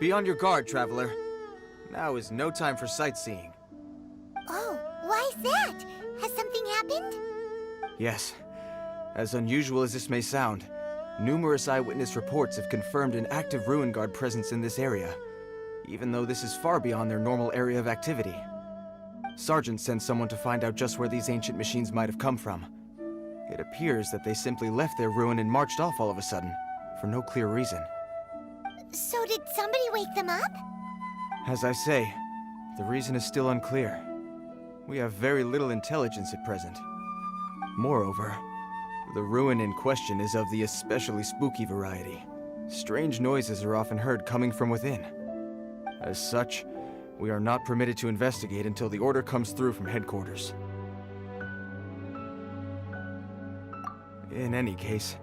Be on your guard, traveler. Now is no time for sightseeing. Oh, why's that? Has something happened? Yes. As unusual as this may sound, numerous eyewitness reports have confirmed an active Ruin Guard presence in this area, even though this is far beyond their normal area of activity. Sergeant sent someone to find out just where these ancient machines might have come from. It appears that they simply left their ruin and marched off all of a sudden, for no clear reason. So did somebody wake them up? As I say, the reason is still unclear. We have very little intelligence at present. Moreover, the ruin in question is of the especially spooky variety. Strange noises are often heard coming from within. As such, we are not permitted to investigate until the order comes through from headquarters. In any case,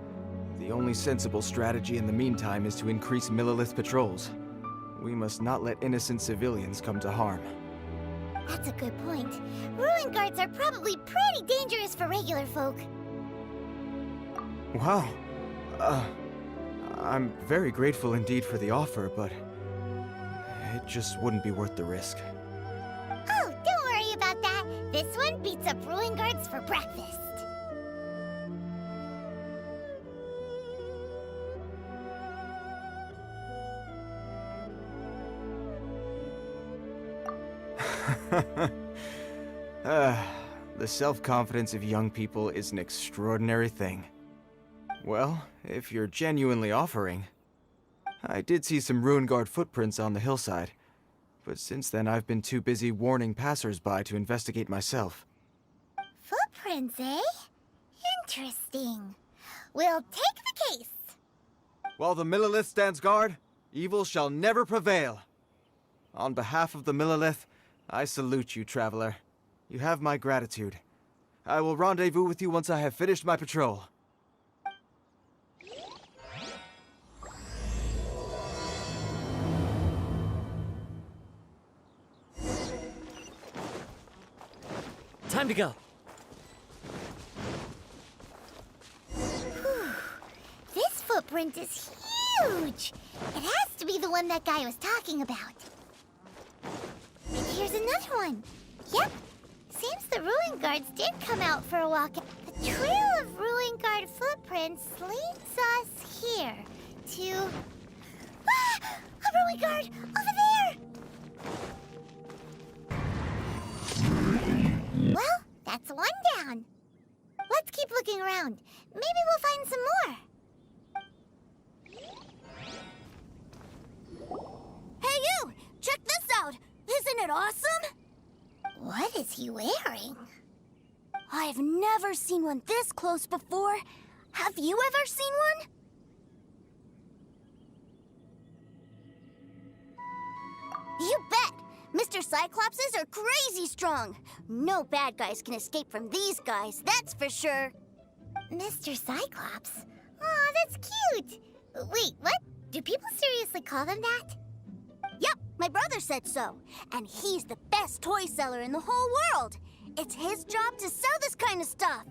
the only sensible strategy in the meantime is to increase Millilith patrols. We must not let innocent civilians come to harm. That's a good point. Ruin guards are probably pretty dangerous for regular folk. Wow. I'm very grateful indeed for the offer, but it just wouldn't be worth the risk. Oh, don't worry about that. This one beats up ruin guards for breakfast. The self-confidence of young people is an extraordinary thing. Well, if you're genuinely offering... I did see some Ruin Guard footprints on the hillside, but since then I've been too busy warning passers-by to investigate myself. Footprints, eh? Interesting. We'll take the case. While the Millilith stands guard, evil shall never prevail. On behalf of the Millilith, I salute you, traveler. You have my gratitude. I will rendezvous with you once I have finished my patrol. Time to go. This footprint is huge. It has to be the one that guy was talking about. And here's another one. Yep. Seems the Ruin Guards did come out for a walk. The trail of Ruin Guard footprints leads us here to... Ah! A Ruin Guard! Over there! Well, that's one down. Let's keep looking around. Maybe we'll find some more. Hey you! Check this out! Isn't it awesome? What is he wearing? I've never seen one this close before. Have you ever seen one? You bet! Mr. Cyclopses are crazy strong. No bad guys can escape from these guys, that's for sure. Mr. Cyclops? Aw, that's cute. Wait, what? Do people seriously call them that? Yep, my brother said so. And he's the best toy seller in the whole world. It's his job to sell this kind of stuff.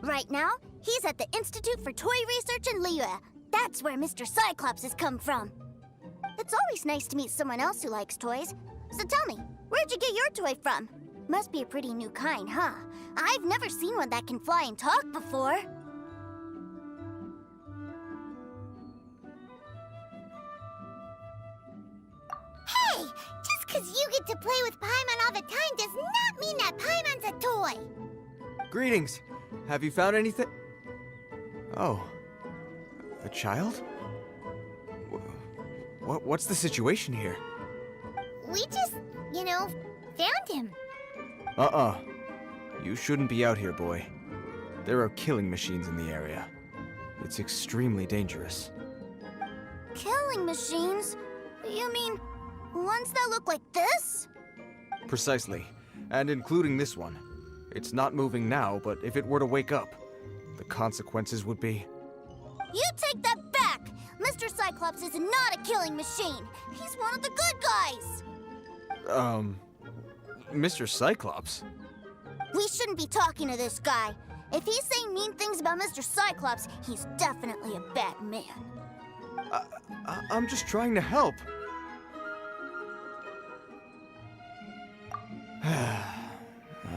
Right now, he's at the Institute for Toy Research in Liyue. That's where Mr. Cyclops has come from. It's always nice to meet someone else who likes toys. So tell me, where'd you get your toy from? Must be a pretty new kind, huh? I've never seen one that can fly and talk before. Hey! Just 'cause you get to play with Paimon all the time does not mean that Paimon's a toy! Greetings! Have you found anything? Oh. A child? What's the situation here? We just, found him. You shouldn't be out here, boy. There are killing machines in the area. It's extremely dangerous. Killing machines? You mean ones that look like this? Precisely. And including this one. It's not moving now, but if it were to wake up, the consequences would be... You take that back! Mr. Cyclops is not a killing machine. He's one of the good guys. Mr. Cyclops? We shouldn't be talking to this guy. If he's saying mean things about Mr. Cyclops, he's definitely a bad man. I'm just trying to help.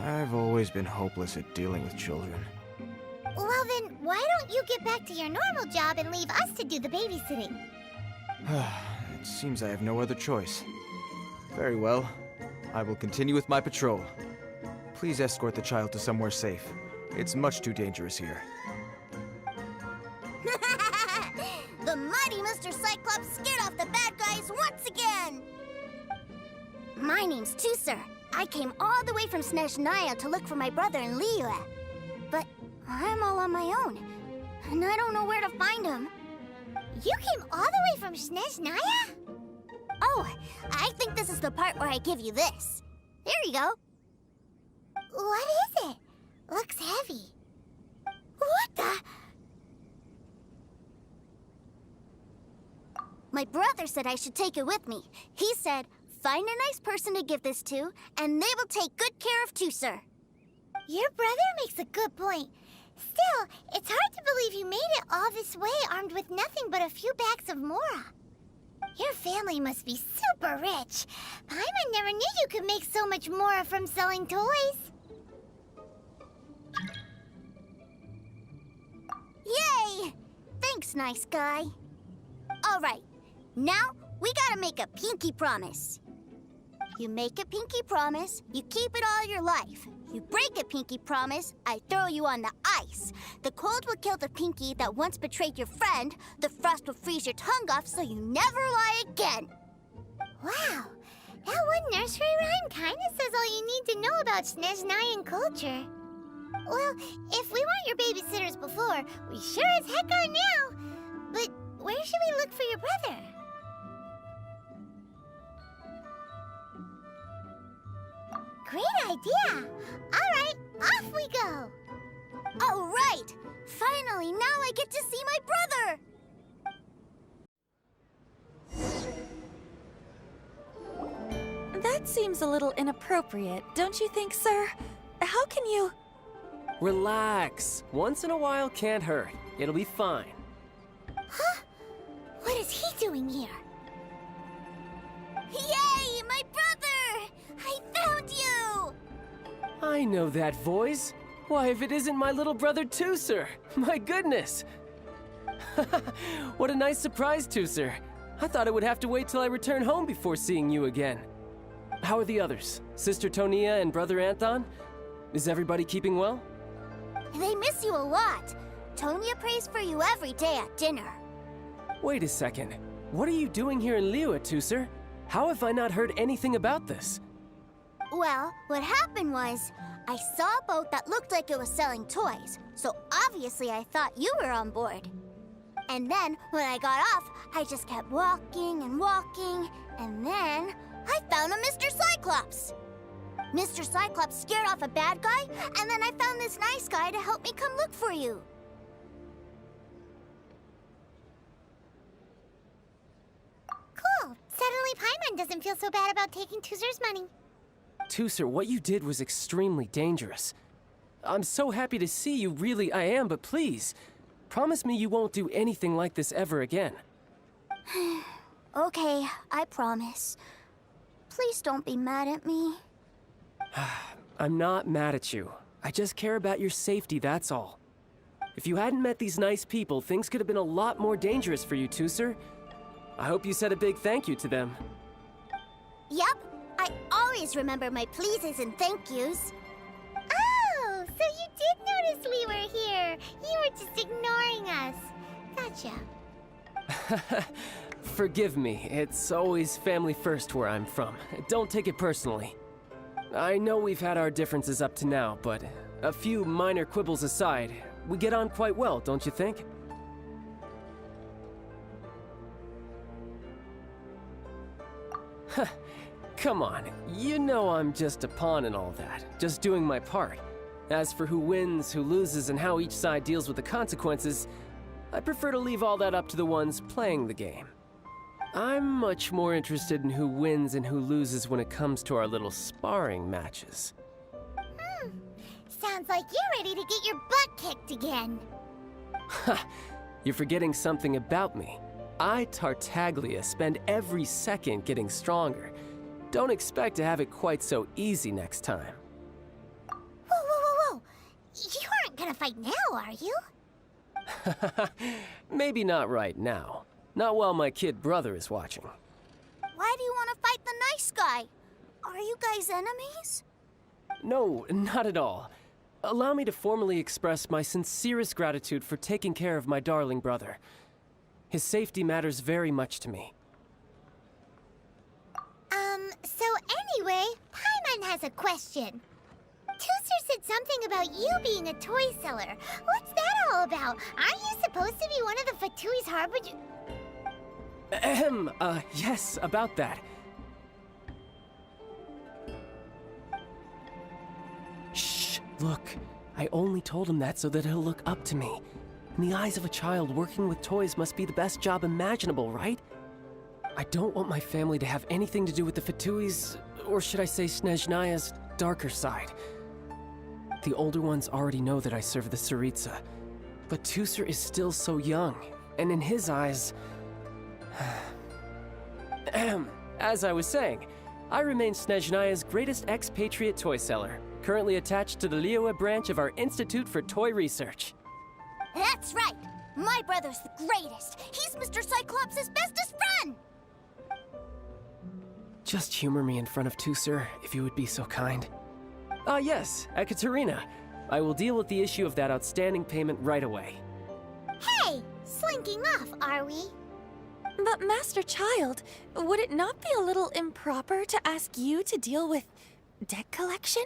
I've always been hopeless at dealing with children. Well then, why don't you get back to your normal job and leave us to do the babysitting? It seems I have no other choice. Very well. I will continue with my patrol. Please escort the child to somewhere safe. It's much too dangerous here. The mighty Mr. Cyclops scared off the bad guys once again! My name's Tusser. I came all the way from Snezhnaya to look for my brother in Liyue. But I'm all on my own, and I don't know where to find him. You came all the way from Snezhnaya? Oh, I think this is the part where I give you this. There you go. What is it? Looks heavy. What the? My brother said I should take it with me. He said, find a nice person to give this to, and they will take good care of Tusser. Your brother makes a good point. Still, it's hard to believe you made it all this way armed with nothing but a few bags of Mora. Your family must be super rich. Paimon never knew you could make so much Mora from selling toys. Yay! Thanks, nice guy. All right, now we gotta make a pinky promise. You make a pinky promise, you keep it all your life. You break a pinky promise, I throw you on the ice. The cold will kill the pinky that once betrayed your friend. The frost will freeze your tongue off so you never lie again. Wow, that one nursery rhyme kinda says all you need to know about Snezhnayan culture. Well, if we weren't your babysitters before, we sure as heck are now. But where should we look for your brother? Great idea! All right, off we go! All right, finally, now I get to see my brother! That seems a little inappropriate, don't you think, sir? How can you... Relax. Once in a while can't hurt. It'll be fine. Huh? What is he doing here? Yay, my brother! I found you! I know that voice. Why, if it isn't my little brother Tusser! My goodness! What a nice surprise, Tusser. I thought I would have to wait till I return home before seeing you again. How are the others? Sister Tonia and Brother Anthon? Is everybody keeping well? They miss you a lot. Tonia prays for you every day at dinner. Wait a second. What are you doing here in Liyue, Tusser? How have I not heard anything about this? Well, what happened was, I saw a boat that looked like it was selling toys, so obviously I thought you were on board. And then, when I got off, I just kept walking and walking, and then I found a Mr. Cyclops. Mr. Cyclops scared off a bad guy, and then I found this nice guy to help me come look for you. Cool. Suddenly Paimon doesn't feel so bad about taking Tusser's money. Tusser, what you did was extremely dangerous. I'm so happy to see you, really I am, but please, promise me you won't do anything like this ever again. Okay, I promise. Please don't be mad at me. I'm not mad at you. I just care about your safety, that's all. If you hadn't met these nice people, things could have been a lot more dangerous for you, Tusser. I hope you said a big thank you to them. Yep, I always remember my pleases and thank yous. Oh, so you did notice we were here. You were just ignoring us. Gotcha. Forgive me, it's always family first where I'm from. Don't take it personally. I know we've had our differences up to now, but a few minor quibbles aside, we get on quite well, don't you think? Come on, you know I'm just a pawn and all that, just doing my part. As for who wins, who loses, and how each side deals with the consequences, I prefer to leave all that up to the ones playing the game. I'm much more interested in who wins and who loses when it comes to our little sparring matches. Sounds like you're ready to get your butt kicked again. Ha! You're forgetting something about me. I, Tartaglia, spend every second getting stronger. Don't expect to have it quite so easy next time. Whoa, whoa, whoa, whoa! You aren't gonna fight now, are you? Maybe not right now. Not while my kid brother is watching. Why do you want to fight the nice guy? Are you guys enemies? No, not at all. Allow me to formally express my sincerest gratitude for taking care of my darling brother. His safety matters very much to me. So anyway, Paimon has a question. Tooser said something about you being a toy seller. What's that all about? Aren't you supposed to be one of the Fatui's harbinger? Yes, about that. Shh, look. I only told him that so that he'll look up to me. In the eyes of a child, working with toys must be the best job imaginable, right? I don't want my family to have anything to do with the Fatui's, or should I say Snezhnaya's, darker side. The older ones already know that I serve the Tsaritsa, but Tooser is still so young, and in his eyes... As I was saying, I remain Snezhnaya's greatest expatriate toy seller, currently attached to the Liyue branch of our Institute for Toy Research. That's right! My brother's the greatest! He's Mr. Cyclops' bestest friend! Just humor me in front of Tooser, if you would be so kind. Ah yes, Ekaterina. I will deal with the issue of that outstanding payment right away. Hey! Slinking off, are we? But Master Childe, would it not be a little improper to ask you to deal with debt collection?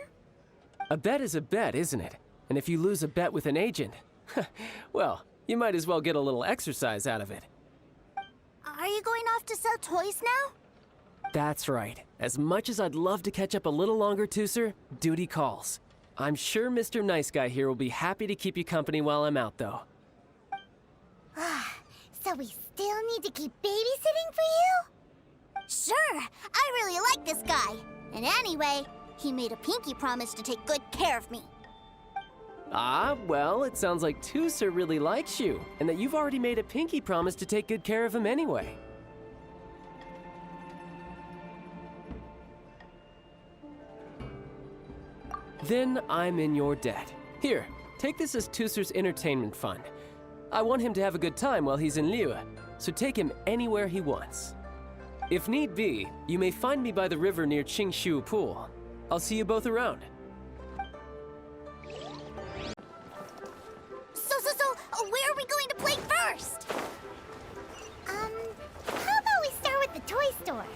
A bet is a bet, isn't it? And if you lose a bet with an agent, well, you might as well get a little exercise out of it. Are you going off to sell toys now? That's right. As much as I'd love to catch up a little longer, Tooser, duty calls. I'm sure Mr. Nice Guy here will be happy to keep you company while I'm out, though. So we still need to keep babysitting for you? Sure! I really like this guy. And anyway, he made a pinky promise to take good care of me. Ah, well, it sounds like Tooser really likes you, and that you've already made a pinky promise to take good care of him anyway. Then I'm in your debt. Here, take this as Tooser's entertainment fund. I want him to have a good time while he's in Liyue, so take him anywhere he wants. If need be, you may find me by the river near Qingshu Pool. I'll see you both around. So, where are we going to play first? How about we start with the toy store?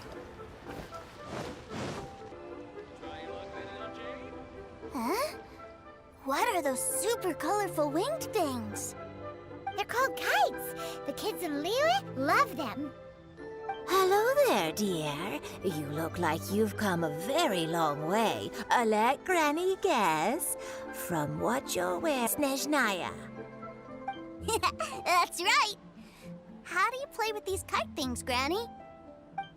Huh? What are those super colorful winged things? They're called kites. The kids in Liyue love them. Hello there, dear. You look like you've come a very long way. Let Granny guess. From what you're wearing, Snezhnaya. That's right! How do you play with these kite things, Granny?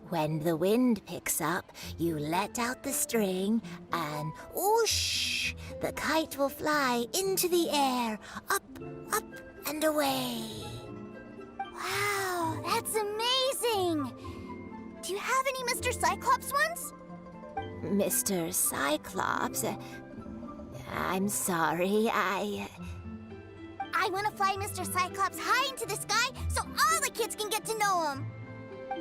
When the wind picks up, you let out the string, and whoosh! The kite will fly into the air, up, up, and away. Wow, that's amazing! Do you have any Mr. Cyclops ones? Mr. Cyclops, I'm sorry, I want to fly Mr. Cyclops high into the sky so all the kids can get to know him.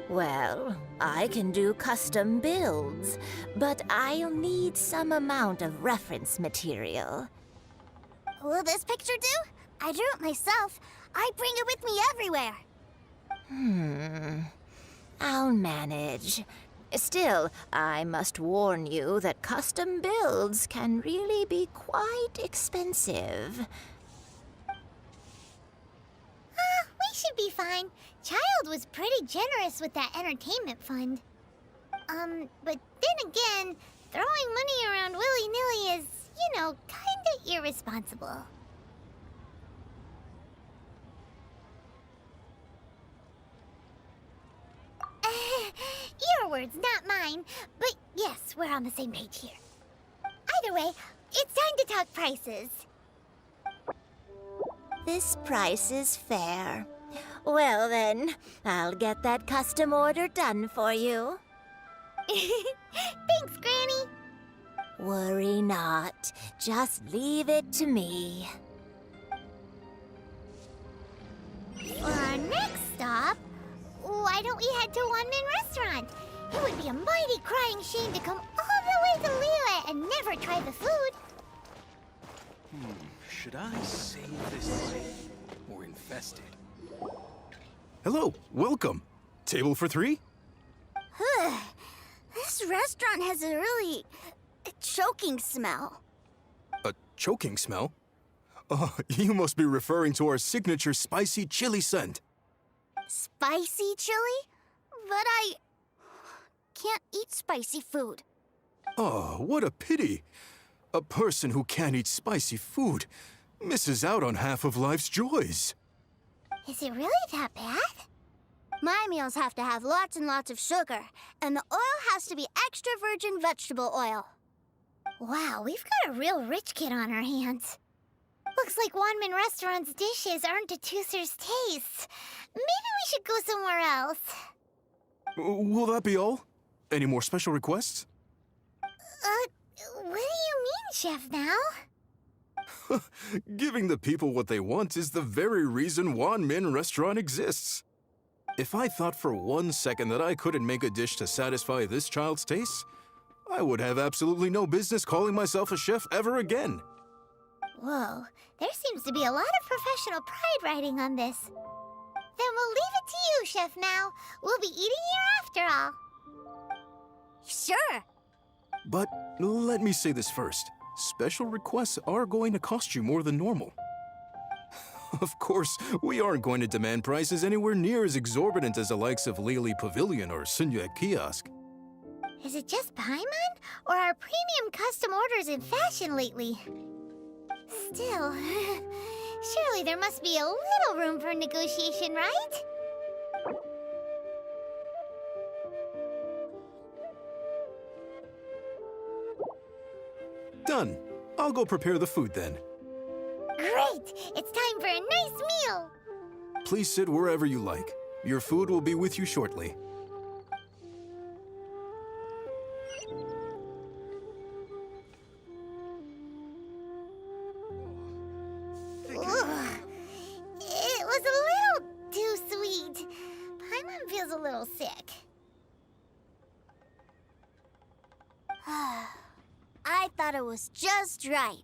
Well, I can do custom builds, but I'll need some amount of reference material. Will this picture do? I drew it myself. I bring it with me everywhere. I'll manage. Still, I must warn you that custom builds can really be quite expensive. We should be fine. Childe was pretty generous with that entertainment fund. But then again, throwing money around willy-nilly is, you know, kinda irresponsible. Your words, not mine. But yes, we're on the same page here. Either way, it's time to talk prices. This price is fair. Well then, I'll get that custom order done for you. Thanks, Granny. Worry not. Just leave it to me. For our next stop, why don't we head to One Min Restaurant? It would be a mighty crying shame to come all the way to Liyue and never try the food. Should I save this life or infest it? Hello, welcome. Table for 3? This restaurant has a really choking smell. A choking smell? Oh, you must be referring to our signature spicy chili scent. Spicy chili? But I can't eat spicy food. Oh, what a pity. A person who can't eat spicy food misses out on half of life's joys. Is it really that bad? My meals have to have lots and lots of sugar, and the oil has to be extra virgin vegetable oil. Wow, we've got a real rich kid on our hands. Looks like One Min Restaurant's dishes aren't to Tooser's taste. Maybe we should go somewhere else. Will that be all? Any more special requests? What do you mean, Chef Now? Giving the people what they want is the very reason Wan Min Restaurant exists. If I thought for 1 second that I couldn't make a dish to satisfy this child's tastes, I would have absolutely no business calling myself a chef ever again. Whoa, there seems to be a lot of professional pride riding on this. Then we'll leave it to you, Chef Now. We'll be eating here after all. Sure. But let me say this first. Special requests are going to cost you more than normal. Of course, we aren't going to demand prices anywhere near as exorbitant as the likes of Lily Pavilion or Sunyue Kiosk. Is it just Paimon, or are premium custom orders in fashion lately? Still, surely there must be a little room for negotiation, right? Done. I'll go prepare the food then. Great! It's time for a nice meal! Please sit wherever you like. Your food will be with you shortly. Ugh. It was a little too sweet. Paimon feels a little sick. I thought it was just right.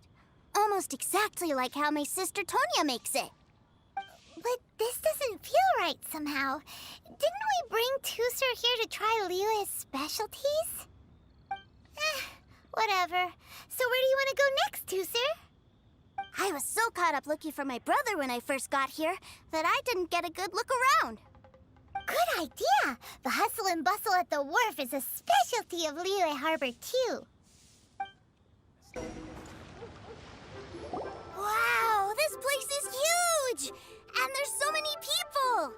Almost exactly like how my sister Tonya makes it. But this doesn't feel right somehow. Didn't we bring Tooser here to try Liyue's specialties? Whatever. So where do you want to go next, Tooser? I was so caught up looking for my brother when I first got here that I didn't get a good look around. Good idea! The hustle and bustle at the wharf is a specialty of Liyue Harbor, too. Wow, this place is huge! And there's so many people!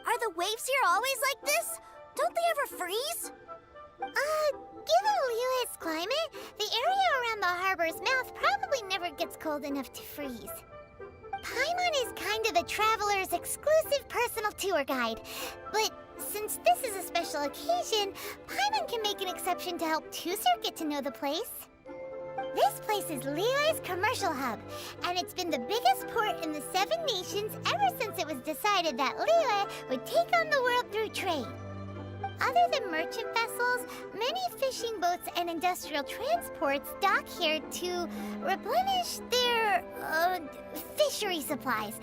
Are the waves here always like this? Don't they ever freeze? Given Liyue's climate, the area around the harbor's mouth probably never gets cold enough to freeze. Paimon is kind of the traveler's exclusive personal tour guide, but since this is a special occasion, Paimon can make an exception to help Tooser get to know the place. This place is Liyue's commercial hub, and it's been the biggest port in the 7 nations ever since it was decided that Liyue would take on the world through trade. Other than merchant vessels, many fishing boats and industrial transports dock here to replenish their, fishery supplies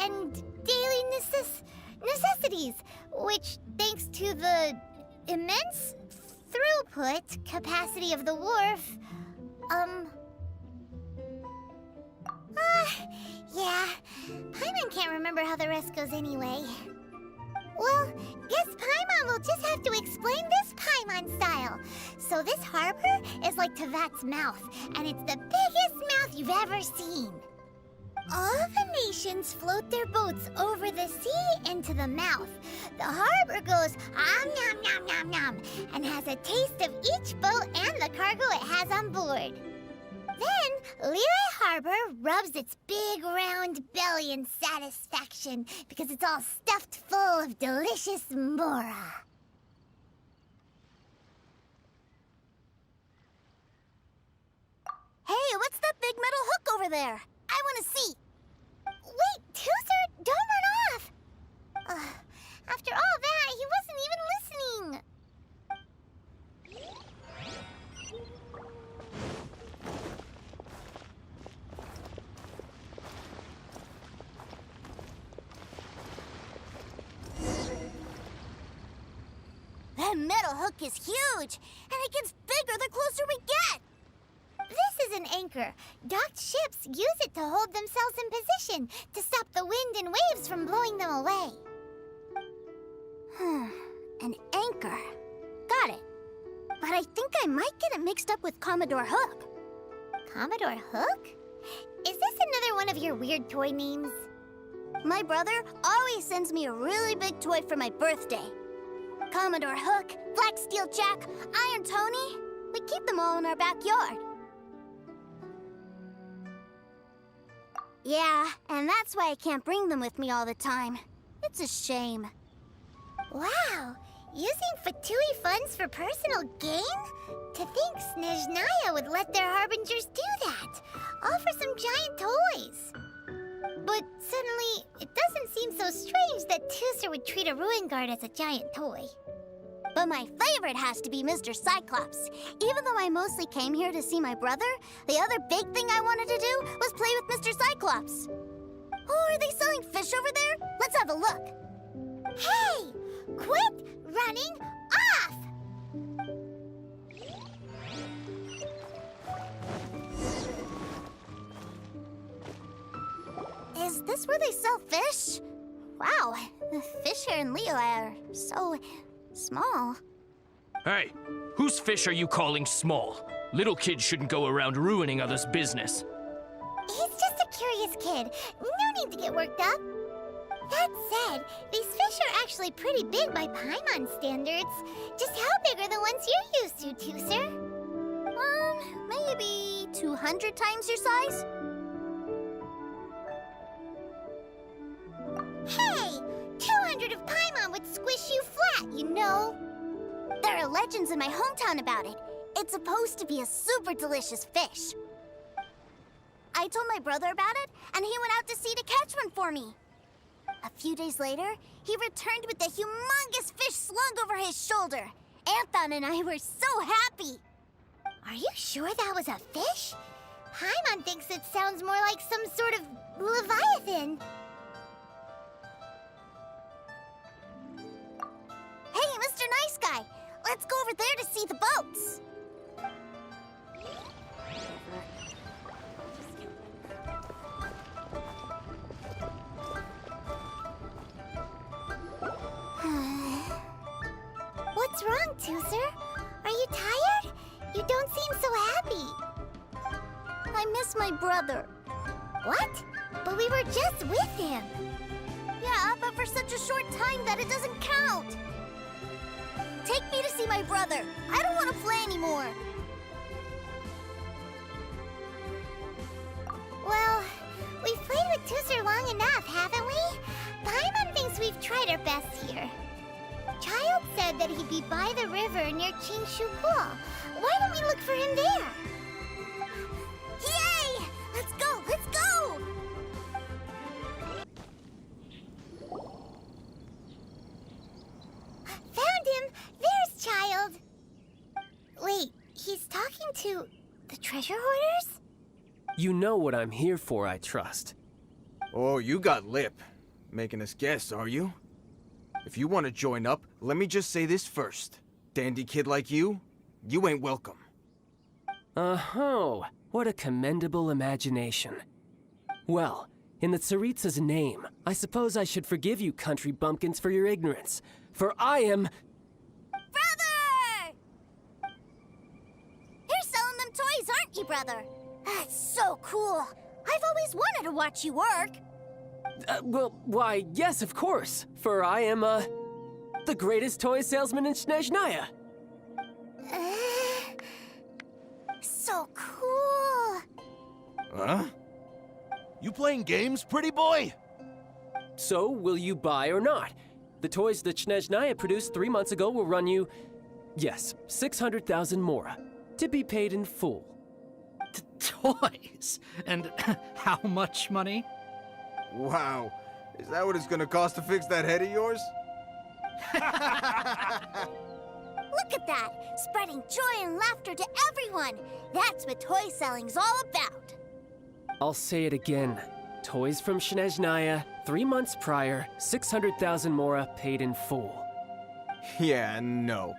and daily necessities, which, thanks to the immense throughput capacity of the wharf, yeah, Paimon can't remember how the rest goes anyway. Well, guess Paimon will just have to explain this Paimon style. So this harbor is like Tevat's mouth, and it's the biggest mouth you've ever seen. All the nations float their boats over the sea into the mouth. The harbor goes nom nom nom nom and has a taste of each boat and the cargo it has on board. Then, Lehigh Harbor rubs its big round belly in satisfaction because it's all stuffed full of delicious mora. Hey, what's that big metal hook over there? I want to see. Wait, Tooser, don't run off! After all that, he wasn't even listening. That metal hook is huge, and it gets bigger the closer we get. This is an anchor. Docked ships use it to hold themselves in position to stop the wind and waves from blowing them away. An anchor. Got it. But I think I might get it mixed up with Commodore Hook. Commodore Hook? Is this another one of your weird toy names? My brother always sends me a really big toy for my birthday. Commodore Hook, Black Steel Jack, Iron Tony. We keep them all in our backyard. Yeah, and that's why I can't bring them with me all the time. It's a shame. Wow! Using Fatui funds for personal gain? To think Snezhnaya would let their harbingers do that, all for some giant toys. But suddenly, it doesn't seem so strange that Tooser would treat a ruin guard as a giant toy. But my favorite has to be Mr. Cyclops. Even though I mostly came here to see my brother, the other big thing I wanted to do was play with Mr. Cyclops. Oh, are they selling fish over there? Let's have a look. Hey! Quit running off! Is this where they sell fish? Wow, the fish here in Leo are so small. Hey, whose fish are you calling small? Little kids shouldn't go around ruining others' business. He's just a curious kid. No need to get worked up. That said, these fish are actually pretty big by Paimon standards. Just how big are the ones you're used to, Tooser? Maybe 200 times your size? Hey! 200 of Paimon would squish you flat, you know. There are legends in my hometown about it. It's supposed to be a super delicious fish. I told my brother about it, and he went out to sea to catch one for me. A few days later, he returned with a humongous fish slung over his shoulder. Anthon and I were so happy. Are you sure that was a fish? Paimon thinks it sounds more like some sort of leviathan. Hey, Mr. Nice Guy, let's go over there to see the boats. What's wrong, Tooser? Are you tired? You don't seem so happy. I miss my brother. What? But we were just with him. Yeah, but for such a short time that it doesn't count. Take me to see my brother. I don't want to play anymore. Well, we've played with Tooser long enough, haven't we? Paimon thinks we've tried our best here. Childe said that he'd be by the river near Qingshu Pool. Why don't we look for him there? Yay! Let's go! Let's go! Found him! There's Childe! Wait, he's talking to the treasure hoarders? You know what I'm here for, I trust. Oh, you got lip. Making us guess, are you? If you want to join up, let me just say this first. Dandy kid like you ain't welcome. Oh, what a commendable imagination. Well, in the Tsaritsa's name, I suppose I should forgive you country bumpkins for your ignorance. For I am... Brother! You're selling them toys, aren't you, brother? That's so cool. I've always wanted to watch you work. Well, why, yes, of course. For I am, the greatest toy salesman in Snezhnaya. So cool. Huh? You playing games, pretty boy? So, will you buy or not? The toys that Snezhnaya produced 3 months ago will run you, yes, 600,000 mora, to be paid in full. Toys? And how much money? Wow. Is that what it's gonna cost to fix that head of yours? Look at that! Spreading joy and laughter to everyone! That's what toy selling's all about! I'll say it again. Toys from Snezhnaya, 3 months prior, 600,000 mora paid in full. Yeah, no.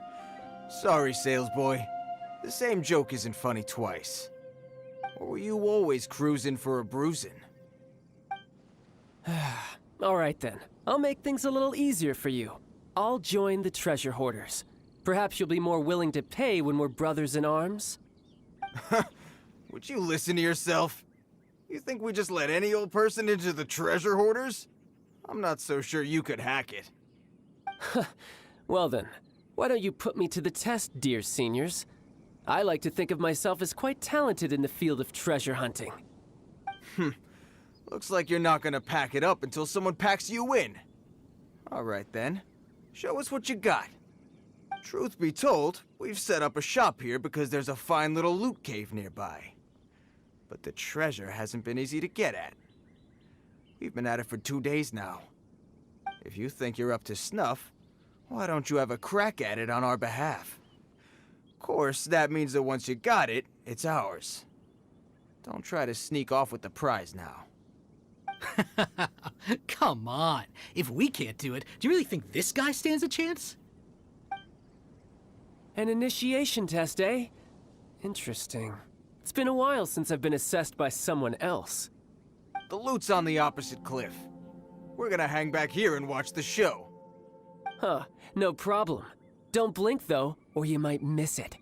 Sorry, sales boy. The same joke isn't funny twice. Or were you always cruising for a bruising? All right then. I'll make things a little easier for you. I'll join the treasure hoarders. Perhaps you'll be more willing to pay when we're brothers in arms? Would you listen to yourself? You think we just let any old person into the treasure hoarders? I'm not so sure you could hack it. Well then, why don't you put me to the test, dear seniors? I like to think of myself as quite talented in the field of treasure hunting. Looks like you're not gonna pack it up until someone packs you in. All right then, show us what you got. Truth be told, we've set up a shop here because there's a fine little loot cave nearby. But the treasure hasn't been easy to get at. We've been at it for 2 days now. If you think you're up to snuff, why don't you have a crack at it on our behalf? Of course, that means that once you got it, it's ours. Don't try to sneak off with the prize now. Come on. If we can't do it, do you really think this guy stands a chance? An initiation test, eh? Interesting. It's been a while since I've been assessed by someone else. The loot's on the opposite cliff. We're gonna hang back here and watch the show. Huh, no problem. Don't blink though, or you might miss it.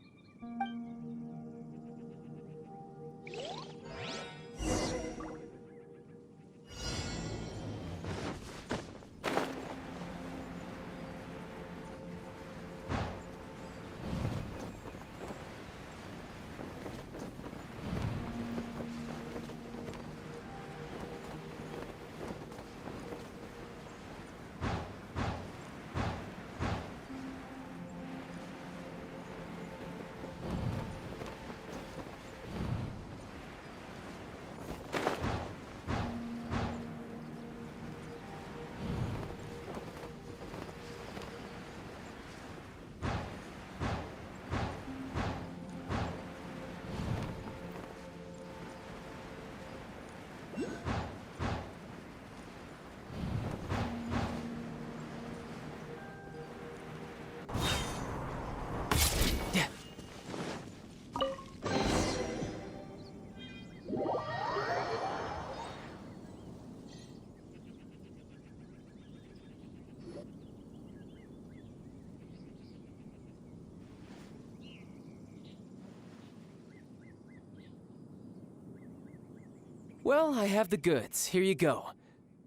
Well, I have the goods. Here you go.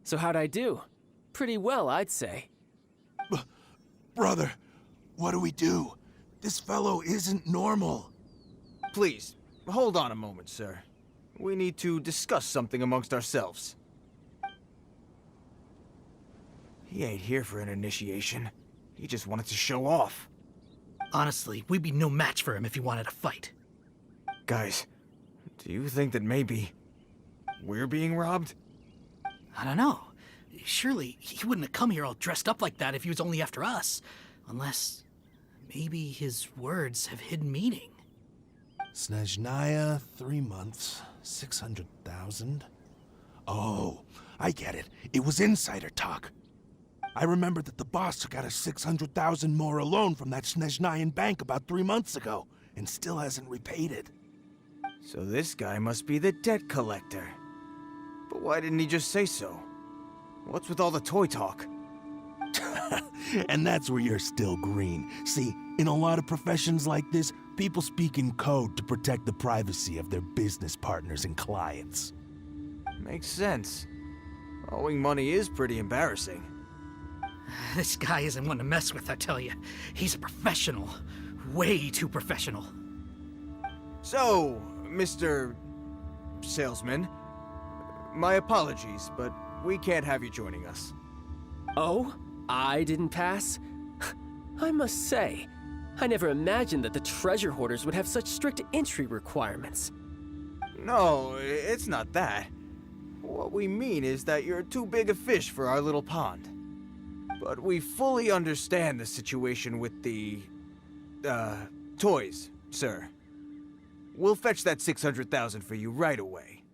So how'd I do? Pretty well, I'd say. Brother, what do we do? This fellow isn't normal. Please, hold on a moment, sir. We need to discuss something amongst ourselves. He ain't here for an initiation. He just wanted to show off. Honestly, we'd be no match for him if he wanted to fight. Guys, do you think that maybe we're being robbed? I don't know. Surely he wouldn't have come here all dressed up like that if he was only after us. Unless maybe his words have hidden meaning. Snezhnaya, 3 months, 600,000. Oh, I get it. It was insider talk. I remember that the boss took out a 600,000 more loan from that Snezhnayan bank about 3 months ago, and still hasn't repaid it. So this guy must be the debt collector. But why didn't he just say so? What's with all the toy talk? And that's where you're still green. See, in a lot of professions like this, people speak in code to protect the privacy of their business partners and clients. Makes sense. Owing money is pretty embarrassing. This guy isn't one to mess with, I tell you. He's a professional. Way too professional. So, Mr. salesman. My apologies, but we can't have you joining us. Oh? I didn't pass? I must say, I never imagined that the treasure hoarders would have such strict entry requirements. No, it's not that. What we mean is that you're too big a fish for our little pond. But we fully understand the situation with the, toys, sir. We'll fetch that 600,000 for you right away.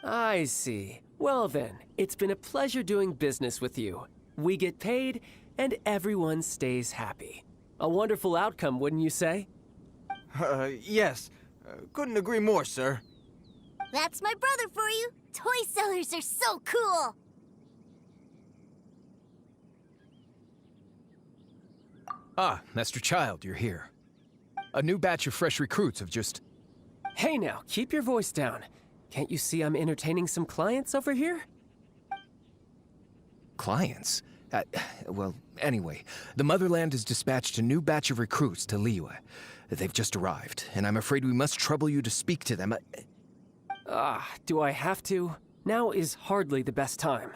I see. Well then, it's been a pleasure doing business with you. We get paid, and everyone stays happy. A wonderful outcome, wouldn't you say? Yes. Couldn't agree more, sir. That's my brother for you. Toy sellers are so cool. Ah, Master Childe, you're here. A new batch of fresh recruits have just... Hey now, keep your voice down. Can't you see I'm entertaining some clients over here? Clients? Well, anyway, the Motherland has dispatched a new batch of recruits to Liyue. They've just arrived, and I'm afraid we must trouble you to speak to them. Do I have to? Now is hardly the best time.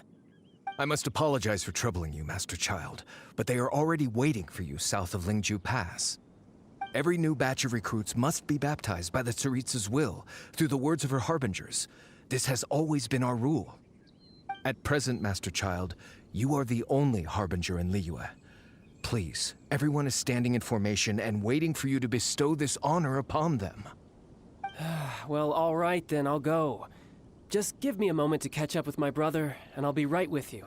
I must apologize for troubling you, Master Childe, but they are already waiting for you south of Lingju Pass. Every new batch of recruits must be baptized by the Tsaritsa's will, through the words of her harbingers. This has always been our rule. At present, Master Childe, you are the only harbinger in Liyue. Please, everyone is standing in formation and waiting for you to bestow this honor upon them. Well, all right then, I'll go. Just give me a moment to catch up with my brother, and I'll be right with you.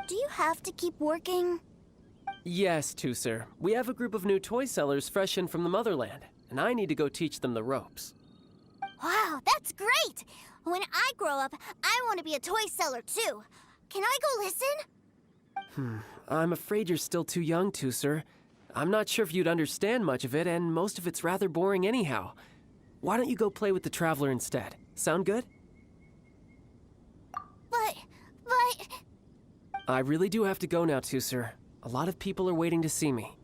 Do you have to keep working? Yes, sir. We have a group of new toy sellers fresh in from the Motherland, and I need to go teach them the ropes. Wow, that's great! When I grow up, I want to be a toy seller too. Can I go listen? I'm afraid you're still too young, sir. I'm not sure if you'd understand much of it, and most of it's rather boring anyhow. Why don't you go play with the Traveler instead? Sound good? But... I really do have to go now, sir. A lot of people are waiting to see me.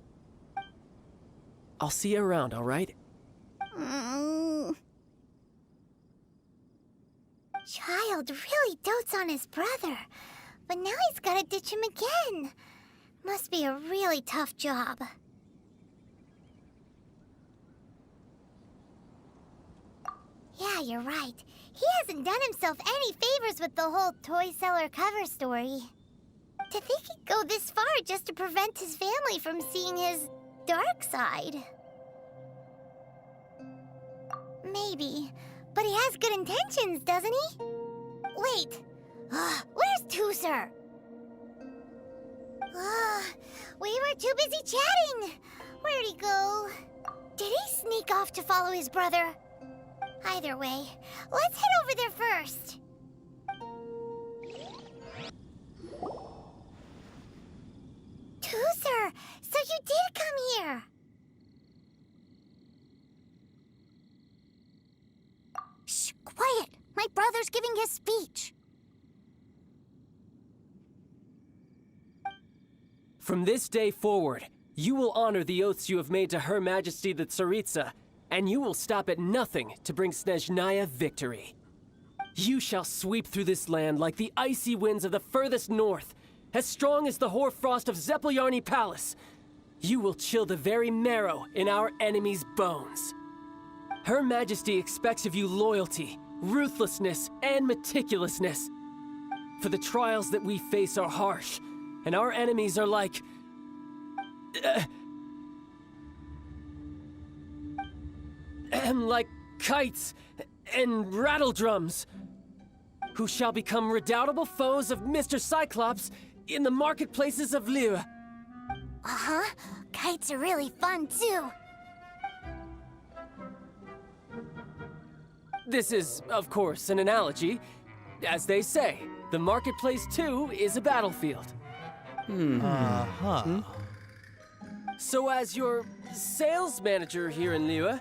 I'll see you around, all right? Childe really dotes on his brother, but now he's gotta ditch him again. Must be a really tough job. Yeah, you're right. He hasn't done himself any favors with the whole toy seller cover story. To think he'd go this far just to prevent his family from seeing his dark side. Maybe, but he has good intentions, doesn't he? Wait, where's Tooser? We were too busy chatting. Where'd he go? Did he sneak off to follow his brother? Either way, let's head over there first. Tooser, so you did come here. Shh, quiet! My brother's giving his speech. From this day forward, you will honor the oaths you have made to Her Majesty the Tsaritsa, and you will stop at nothing to bring Snezhnaya victory. You shall sweep through this land like the icy winds of the furthest north, as strong as the hoarfrost of Zepelyarny Palace. You will chill the very marrow in our enemies' bones. Her Majesty expects of you loyalty, ruthlessness, and meticulousness. For the trials that we face are harsh, and our enemies are like... like kites and rattledrums, who shall become redoubtable foes of Mr. Cyclops in the marketplaces of Liyue. Uh-huh. Kites are really fun, too. This is, of course, an analogy. As they say, the marketplace, too, is a battlefield. So as your sales manager here in Liyue,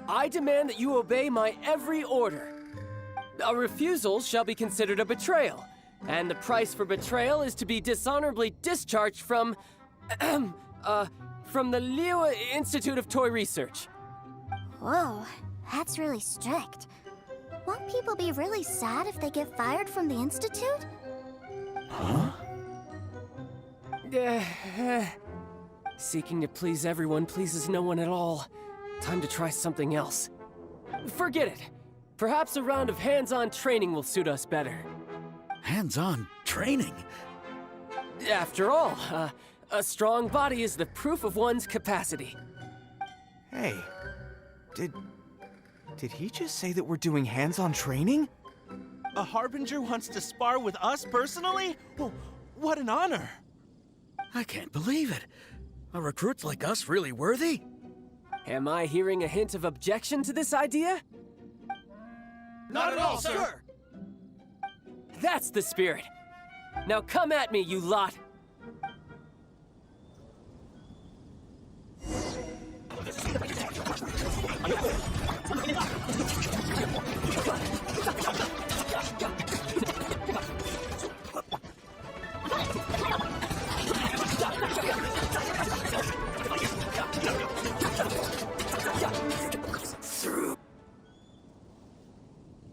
I demand that you obey my every order. A refusal shall be considered a betrayal, and the price for betrayal is to be dishonorably discharged from the Liyue Institute of Toy Research. Whoa, that's really strict. Won't people be really sad if they get fired from the Institute? Seeking to please everyone pleases no one at all. Time to try something else. Forget it. Perhaps a round of hands-on training will suit us better. Hands-on training? After all, a strong body is the proof of one's capacity. Hey, did he just say that we're doing hands-on training? A Harbinger wants to spar with us personally? Well, what an honor! I can't believe it. Are recruits like us really worthy? Am I hearing a hint of objection to this idea? Not at all, sir! That's the spirit. Now come at me, you lot!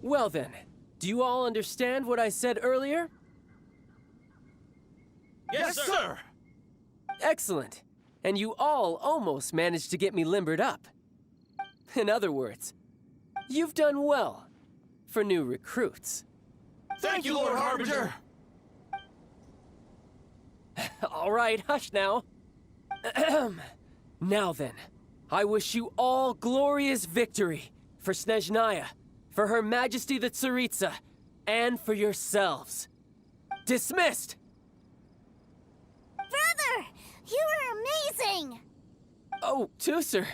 Well then, do you all understand what I said earlier? Yes, sir! Excellent. And you all almost managed to get me limbered up. In other words, you've done well for new recruits. Thank you, Lord Harbinger! All right, hush now. Now then, I wish you all glorious victory for Snezhnaya, for Her Majesty the Tsaritsa, and for yourselves. Dismissed! Brother! You were amazing! Oh, Tusser,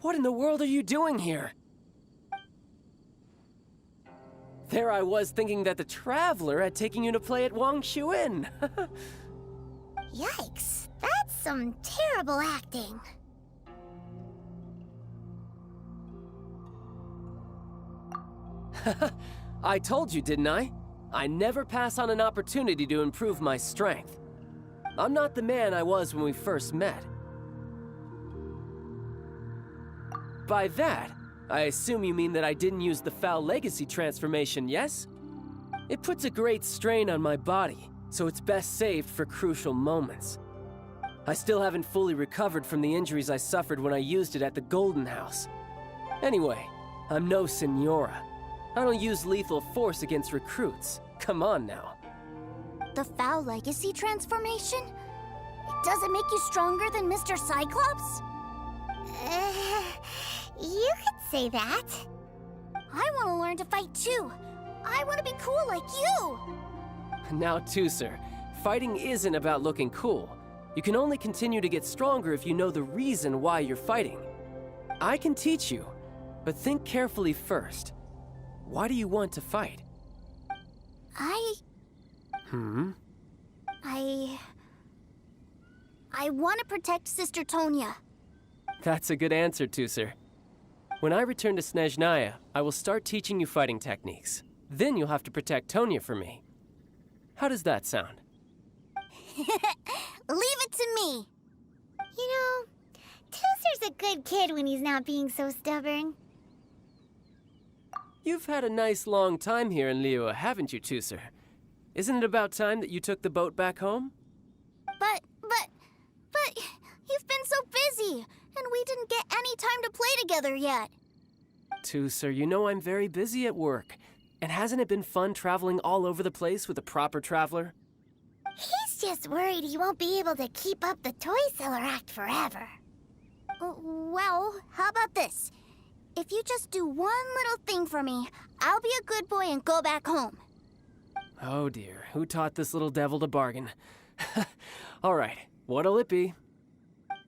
what in the world are you doing here? There I was thinking that the Traveler had taken you to play at Wang Shuin. Yikes, that's some terrible acting. I told you, didn't I? I never pass on an opportunity to improve my strength. I'm not the man I was when we first met. By that, I assume you mean that I didn't use the Foul Legacy transformation, yes? It puts a great strain on my body, so it's best saved for crucial moments. I still haven't fully recovered from the injuries I suffered when I used it at the Golden House. Anyway, I'm no Senora. I don't use lethal force against recruits. Come on now. The Foul Legacy transformation? Does it make you stronger than Mr. Cyclops? You could say that. I want to learn to fight too. I want to be cool like you. Now, Tusser, fighting isn't about looking cool. You can only continue to get stronger if you know the reason why you're fighting. I can teach you, but think carefully first. Why do you want to fight? I want to protect Sister Tonya. That's a good answer, Tusser. When I return to Snezhnaya, I will start teaching you fighting techniques. Then you'll have to protect Tonya for me. How does that sound? Leave it to me. You know, Tusser's a good kid when he's not being so stubborn. You've had a nice long time here in Liyue, haven't you, Tusser? Isn't it about time that you took the boat back home? But you've been so busy, and we didn't get any time to play together yet. Tusser, you know I'm very busy at work. And hasn't it been fun traveling all over the place with a proper traveler? He's just worried he won't be able to keep up the toy seller act forever. Well, how about this? If you just do one little thing for me, I'll be a good boy and go back home. Oh dear, who taught this little devil to bargain? All right, what'll it be?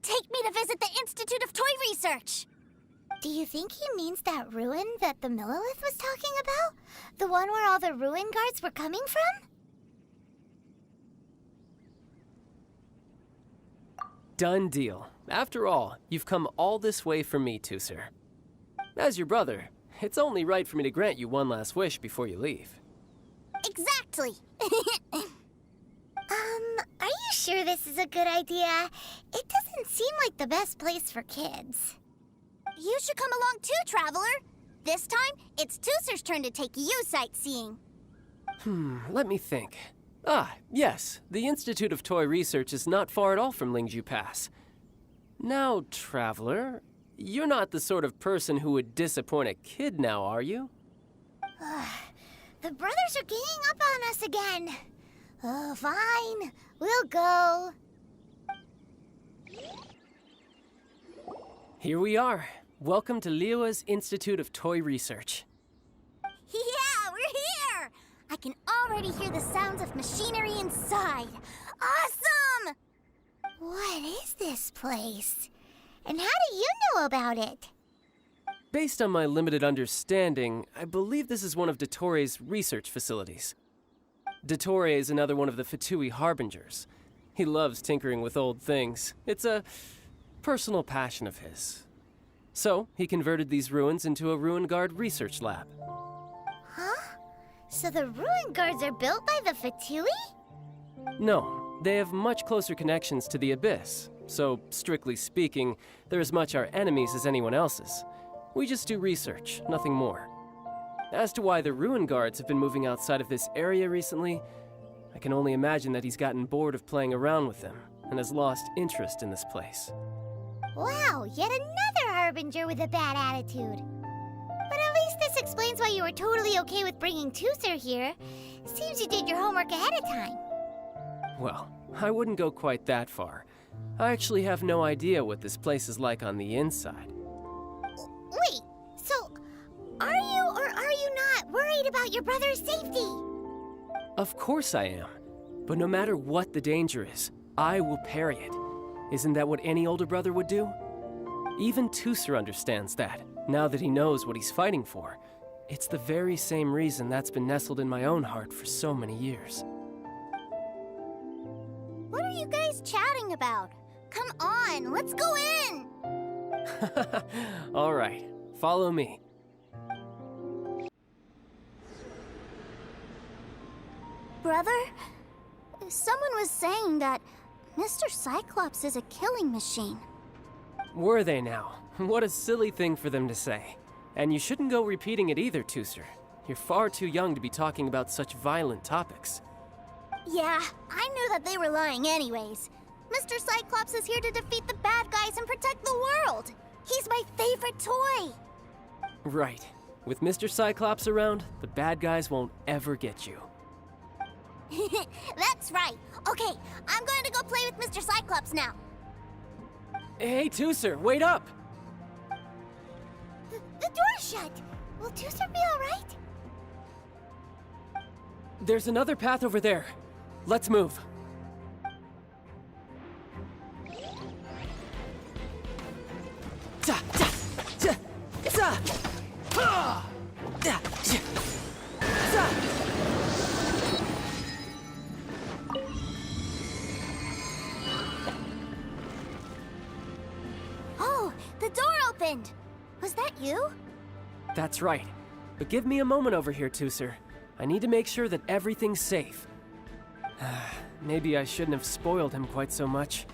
Take me to visit the Institute of Toy Research. Do you think he means that ruin that the Millelith was talking about? The one where all the ruin guards were coming from? Done deal. After all, you've come all this way for me, Tusser. As your brother, it's only right for me to grant you one last wish before you leave. Exactly. Are you sure this is a good idea? It doesn't seem like the best place for kids. You should come along too, Traveler. This time, it's Tooser's turn to take you sightseeing. Let me think. Ah, yes, the Institute of Toy Research is not far at all from Lingju Pass. Now, Traveler, you're not the sort of person who would disappoint a kid now, are you? The brothers are ganging up on us again. Oh, fine. We'll go. Here we are. Welcome to Liyue's Institute of Toy Research. Yeah, we're here! I can already hear the sounds of machinery inside. Awesome! What is this place? And how do you know about it? Based on my limited understanding, I believe this is one of Dottore's research facilities. Dottore is another one of the Fatui Harbingers. He loves tinkering with old things. It's a personal passion of his. So, he converted these ruins into a Ruin Guard research lab. Huh? So the ruin guards are built by the Fatui? No, they have much closer connections to the Abyss. So, strictly speaking, they're as much our enemies as anyone else's. We just do research, nothing more. As to why the Ruin Guards have been moving outside of this area recently, I can only imagine that he's gotten bored of playing around with them and has lost interest in this place. Wow, yet another Harbinger with a bad attitude. But at least this explains why you were totally okay with bringing Tooser here. Seems you did your homework ahead of time. Well, I wouldn't go quite that far. I actually have no idea what this place is like on the inside. Wait, so are you or are you not worried about your brother's safety? Of course I am. But no matter what the danger is, I will parry it. Isn't that what any older brother would do? Even Tooser understands that, now that he knows what he's fighting for. It's the very same reason that's been nestled in my own heart for so many years. What are you guys chatting about? Come on, let's go in! All right, follow me. Brother, someone was saying that Mr. Cyclops is a killing machine. Were they now? What a silly thing for them to say. And you shouldn't go repeating it either, Tooser. You're far too young to be talking about such violent topics. Yeah, I knew that they were lying anyways. Mr. Cyclops is here to defeat the bad guys and protect the world. He's my favorite toy. Right. With Mr. Cyclops around, the bad guys won't ever get you. That's right. Okay, I'm going to go play with Mr. Cyclops now. Hey, Tooser, wait up! The door's shut. Will Tooser be all right? There's another path over there. Let's move. Oh, the door opened. Was that you? That's right. But give me a moment over here, Tooser. I need to make sure that everything's safe. Maybe I shouldn't have spoiled him quite so much.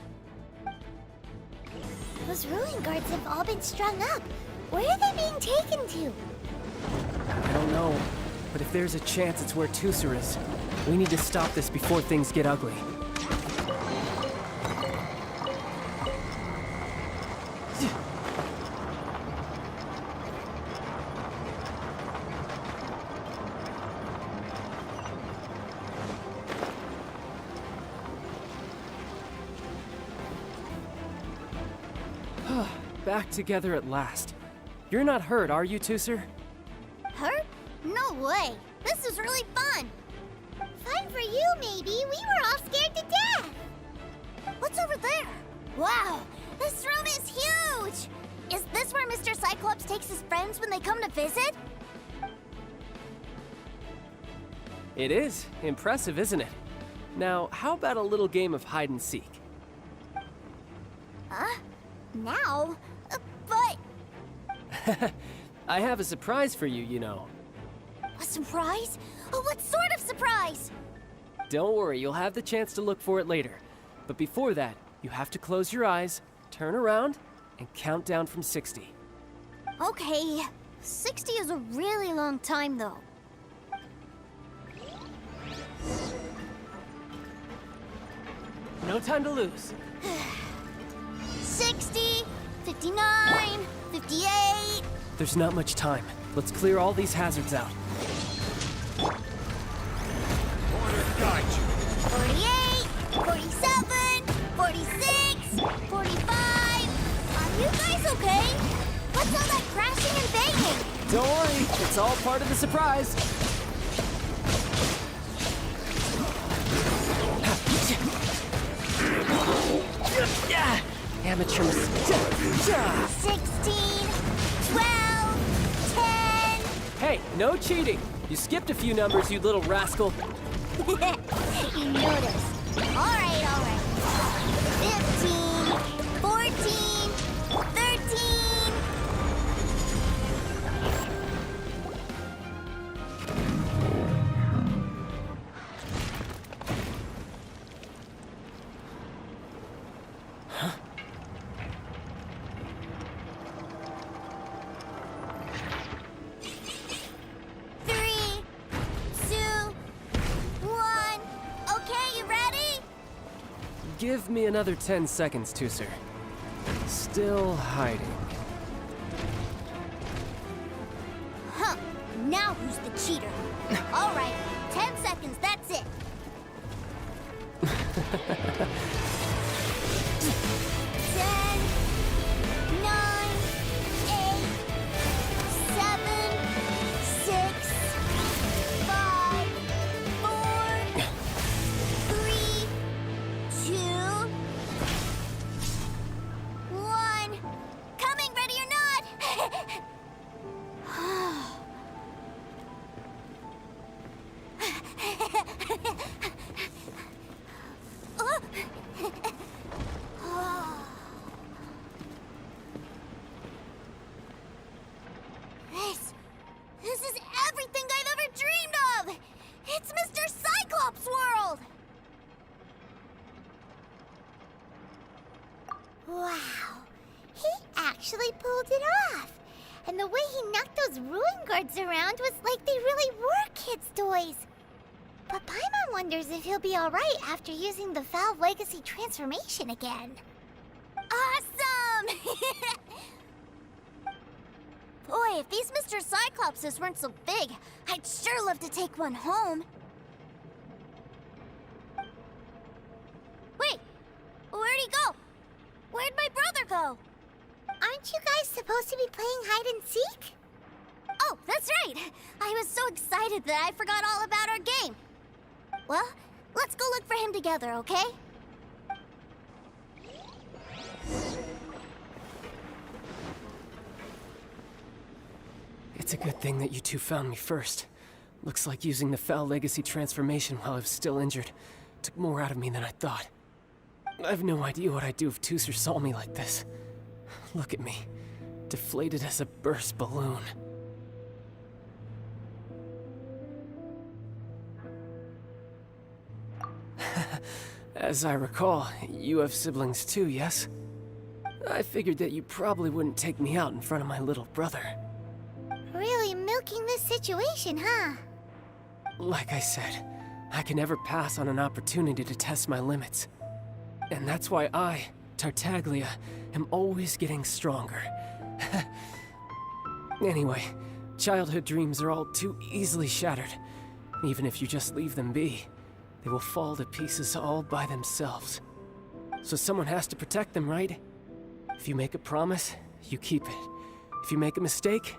Those ruin guards have all been strung up. Where are they being taken to? I don't know, but if there's a chance it's where Tooser is, we need to stop this before things get ugly. Back together at last. You're not hurt, are you, Tooser? Hurt? No way. This is really fun. Fine for you, maybe. We were all scared to death. What's over there? Wow, this room is huge. Is this where Mr. Cyclops takes his friends when they come to visit? It is. Impressive, isn't it? Now, how about a little game of hide and seek? Huh? Now? But... I have a surprise for you, you know. A surprise? Oh, what sort of surprise? Don't worry, you'll have the chance to look for it later. But before that, you have to close your eyes, turn around, and count down from 60. Okay, 60 is a really long time, though. No time to lose. 60, 59, 58... There's not much time. Let's clear all these hazards out. 48, 47, 46, 45... Are you guys okay? What's all that crashing and banging? Don't worry, it's all part of the surprise. Amateur mistake. 16, 12, 10... Hey, no cheating. You skipped a few numbers, you little rascal. You noticed. All right. 15, 14, 13... Give me another 10 seconds, Tooser. Still hiding. Huh. Now who's the cheater? All right, 10 seconds, that's it. 10, 9, 8, 7, 6, 5, 4, 3, 2, 1. Coming, ready or not? This is everything I've ever dreamed of! It's Mr. Cyclops' world! Wow, he actually pulled it off. And the way he knocked those ruin guards around was like they really were kids' toys. But Paimon wonders if he'll be alright after using the Valve Legacy transformation again. Awesome! Boy, if these Mr. Cyclopses weren't so big, I'd sure love to take one home. Wait, where'd he go? Where'd my brother go? Aren't you guys supposed to be playing hide and seek? Oh, that's right! I was so excited that I forgot all about our game. Well, let's go look for him together, okay? It's a good thing that you two found me first. Looks like using the Foul Legacy transformation while I was still injured took more out of me than I thought. I have no idea what I'd do if Tooser saw me like this. Look at me, deflated as a burst balloon. As I recall, you have siblings too, yes? I figured that you probably wouldn't take me out in front of my little brother. Really milking this situation, huh? Like I said, I can never pass on an opportunity to test my limits. And that's why I, Tartaglia, am always getting stronger. Anyway, childhood dreams are all too easily shattered. Even if you just leave them be, they will fall to pieces all by themselves. So someone has to protect them, right? If you make a promise, you keep it. If you make a mistake,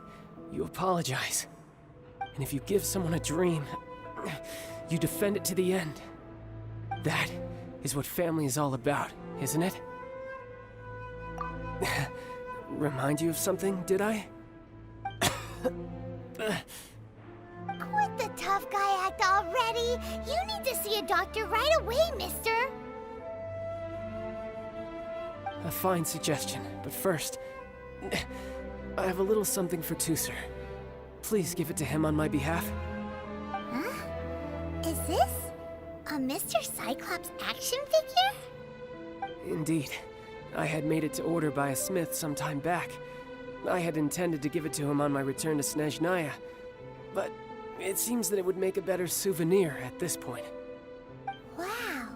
you apologize. And if you give someone a dream, you defend it to the end. That is what family is all about, isn't it? Remind you of something, did I? Quit the tough guy act already. You need to see a doctor right away, mister. A fine suggestion, but first, I have a little something for Tooser. Please give it to him on my behalf. Huh? Is this a Mr. Cyclops action figure? Indeed. I had made it to order by a smith some time back. I had intended to give it to him on my return to Snezhnaya, but it seems that it would make a better souvenir at this point. Wow.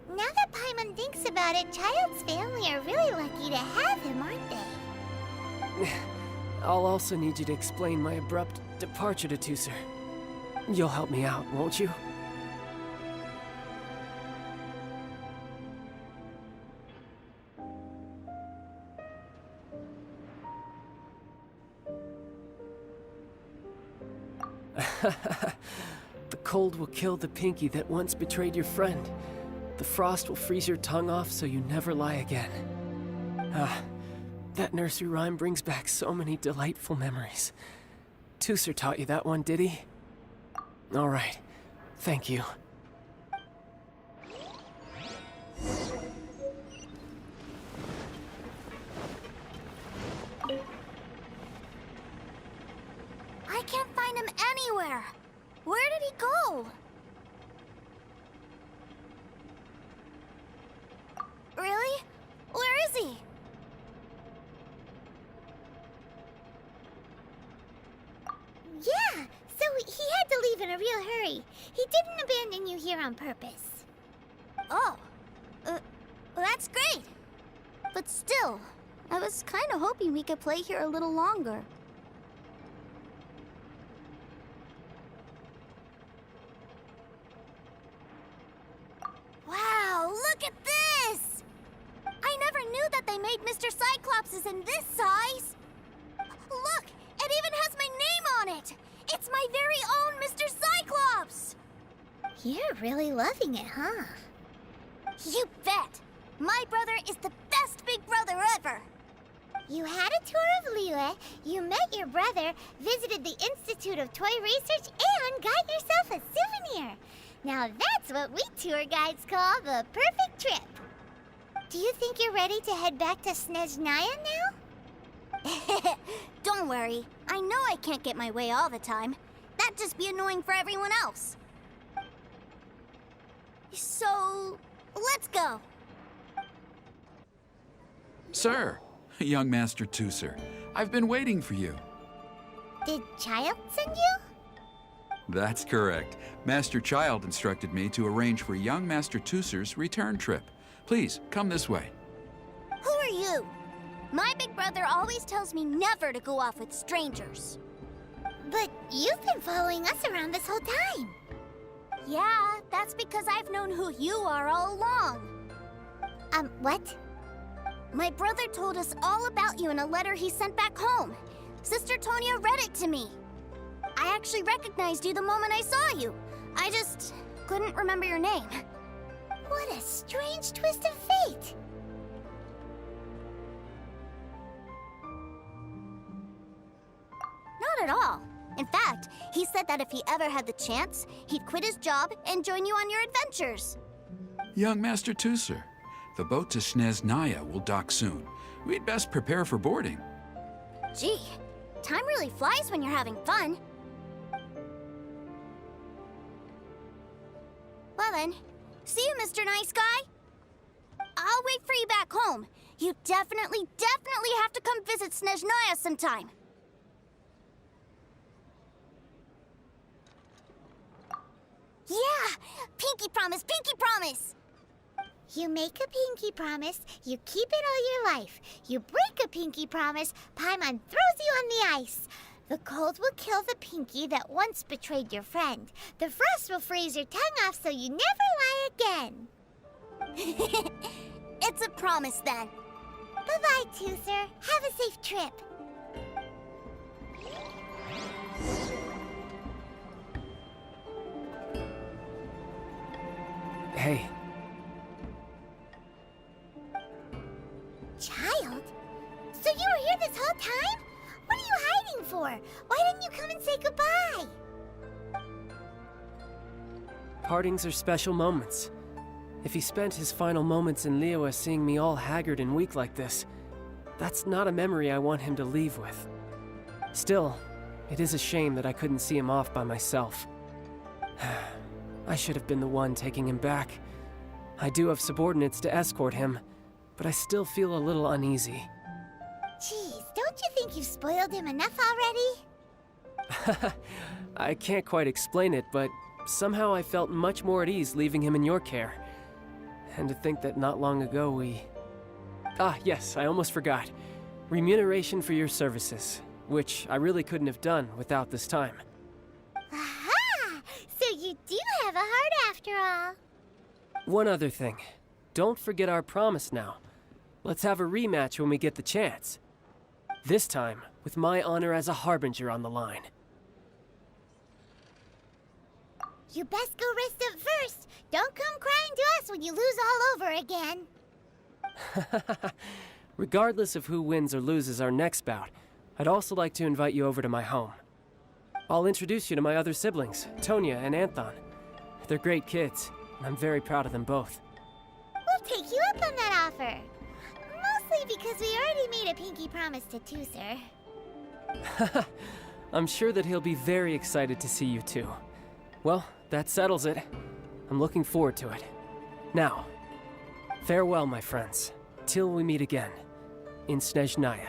Now that Paimon thinks about it, Childe's family are really lucky to have him, aren't they? I'll also need you to explain my abrupt departure to Tusser. You'll help me out, won't you? The cold will kill the pinky that once betrayed your friend. The frost will freeze your tongue off so you never lie again. Ah, that nursery rhyme brings back so many delightful memories. Tusser taught you that one, did he? All right. Thank you. I can't find him anywhere. Where did he go? Really? Where is he? Yeah, so he had to leave in a real hurry. He didn't abandon you here on purpose. Oh. That's great. But still, I was kind of hoping we could play here a little longer. Wow, look at this! I never knew that they made Mr. Cyclopses in this size! Look, it even has my name on it! It's my very own Mr. Cyclops! You're really loving it, huh? You bet! My brother is the best big brother ever! You had a tour of Liyue, you met your brother, visited the Institute of Toy Research, and got yourself a souvenir! Now that's what we tour guides call the perfect trip. Do you think you're ready to head back to Snezhnaya now? Don't worry. I know I can't get my way all the time. That'd just be annoying for everyone else. So, let's go. Sir, young Master Tusser, I've been waiting for you. Did Childe send you? That's correct. Master Childe instructed me to arrange for young Master Tusser's return trip. Please, come this way. Who are you? My big brother always tells me never to go off with strangers. But you've been following us around this whole time. Yeah, that's because I've known who you are all along. What? My brother told us all about you in a letter he sent back home. Sister Tonya read it to me. I actually recognized you the moment I saw you. I just couldn't remember your name. What a strange twist of fate. Not at all. In fact, he said that if he ever had the chance, he'd quit his job and join you on your adventures. Young Master Tusser, the boat to Snezhnaya will dock soon. We'd best prepare for boarding. Gee, time really flies when you're having fun. Well then, see you, Mr. Nice Guy. I'll wait for you back home. You definitely have to come visit Snezhnaya sometime. Yeah! Pinky promise, pinky promise! You make a pinky promise, you keep it all your life. You break a pinky promise, Paimon throws you on the ice. The cold will kill the pinky that once betrayed your friend. The frost will freeze your tongue off so you never lie again. It's a promise then. Bye-bye, Tusser. Have a safe trip. Hey. Childe? So you were here this whole time? What are you hiding for? Why didn't you come and say goodbye? Partings are special moments. If he spent his final moments in Liyue seeing me all haggard and weak like this, that's not a memory I want him to leave with. Still, it is a shame that I couldn't see him off by myself. I should have been the one taking him back. I do have subordinates to escort him, but I still feel a little uneasy. Geez, don't you think you've spoiled him enough already? I can't quite explain it, but somehow I felt much more at ease leaving him in your care. And to think that not long ago we... Ah, yes, I almost forgot. Remuneration for your services, which I really couldn't have done without this time. Aha! So you do have a heart after all. One other thing. Don't forget our promise now. Let's have a rematch when we get the chance. This time, with my honor as a harbinger on the line. You best go rest up first. Don't come crying to us when you lose all over again. Regardless of who wins or loses our next bout, I'd also like to invite you over to my home. I'll introduce you to my other siblings, Tonya and Anthon. They're great kids, and I'm very proud of them both. We'll take you up on that offer. Mostly because we already made a pinky promise to Tooser. I'm sure that he'll be very excited to see you too. Well, that settles it. I'm looking forward to it. Now, farewell, my friends, till we meet again in Snezhnaya.